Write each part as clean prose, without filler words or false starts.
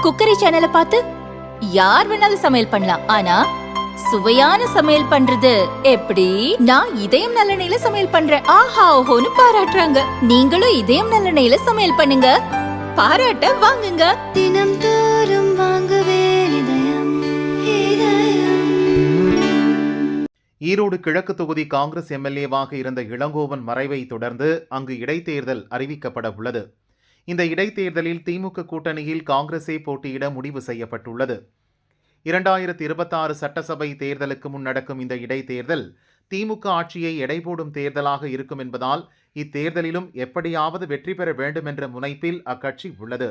Cookery சேனலை பார்த்து யார் வேணாலும் சமையல் பண்ணலாம். ஆனா சுவையான சமையல் பண்றது எப்படி? நான் இதயம் நல்லெண்ணெயில சமையல் பண்றேன். ஆஹா ஓஹோன்னு பாராட்டுறாங்க. நீங்களும் இதயம் நல்லெண்ணெயில சமையல் பண்ணுங்க, பாராட்ட வாங்குங்க. தினம் தோறும் வாங்குவே இதயம். ஈரோடு கிழக்கு தொகுதி காங்கிரஸ் எம்எல்ஏவாக இருந்த இளங்கோவன் மறைவை தொடர்ந்து அங்கு இடைத்தேர்தல் அறிவிக்கப்பட உள்ளது. இந்த இடைத்தேர்தலில் திமுக கூட்டணியில் காங்கிரஸே போட்டியிட முடிவு செய்யப்பட்டுள்ளது. 2026 சட்டசபை தேர்தலுக்கு முன் நடக்கும் இந்த இடைத்தேர்தல் திமுக ஆட்சியை எடைபோடும் தேர்தலாக இருக்கும் என்பதால் இத்தேர்தலிலும் எப்படியாவது வெற்றி பெற வேண்டும் என்ற முனைப்பில் அக்கட்சி உள்ளது.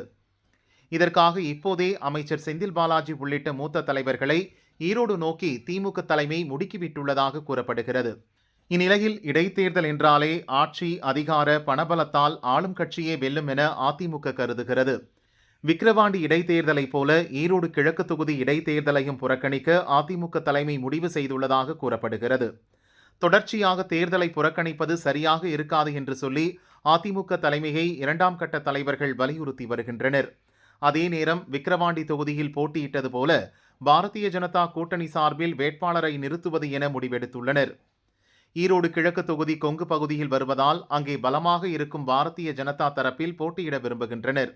இதற்காக இப்போதே அமைச்சர் செந்தில் பாலாஜி உள்ளிட்ட மூத்த தலைவர்களை ஈரோடு நோக்கி திமுக தலைமை முடுக்கிவிட்டுள்ளதாக கூறப்படுகிறது. இந்நிலையில் இடைத்தேர்தல் என்றாலே ஆட்சி, அதிகார, பணபலத்தால் ஆளும் கட்சியே வெல்லும் என அதிமுக கருதுகிறது. விக்கிரவாண்டி இடைத்தேர்தலைப் போல ஈரோடு கிழக்கு தொகுதி இடைத்தேர்தலையும் புறக்கணிக்க அதிமுக தலைமை முடிவு செய்துள்ளதாக கூறப்படுகிறது. தொடர்ச்சியாக தேர்தலை புறக்கணிப்பது சரியாக இருக்காது என்று சொல்லி அதிமுக தலைமையை 2ஆம் கட்ட தலைவர்கள் வலியுறுத்தி வருகின்றனர். அதே நேரம் விக்கிரவாண்டி தொகுதியில் போட்டியிட்டது போல பாரதிய ஜனதா கூட்டணி சார்பில் வேட்பாளரை நிறுத்துவது என முடிவெடுத்துள்ளனர். ஈரோடு கிழக்கு தொகுதி கொங்கு பகுதியில் வருவதால் அங்கே பலமாக இருக்கும் பாரதிய ஜனதா தரப்பில் போட்டியிட விரும்புகின்றனர்.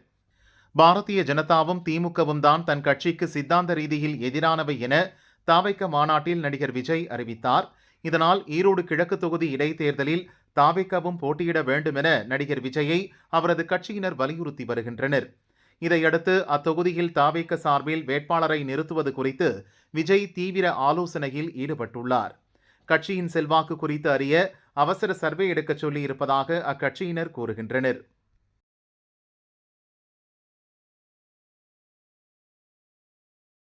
பாரதிய ஜனதாவும் திமுகவும் தான் தன் கட்சிக்கு சித்தாந்த ரீதியில் எதிரானவை என தாவேக மாநாட்டில் நடிகர் விஜய் அறிவித்தார். இதனால் ஈரோடு கிழக்கு தொகுதி இடைத்தேர்தலில் தாவேகவும் போட்டியிட வேண்டும் என நடிகர் விஜயை அவரது கட்சியினர் வலியுறுத்தி வருகின்றனர். இதையடுத்து அத்தொகுதியில் தாவேக சார்பில் வேட்பாளரை நிறுத்துவது குறித்து விஜய் தீவிர ஆலோசனையில் ஈடுபட்டுள்ளார். கட்சியின் செல்வாக்கு குறித்து அறிய அவசர சர்வே எடுக்கச் சொல்லி இருப்பதாக அக்கட்சியினர் கூறுகின்றனர்.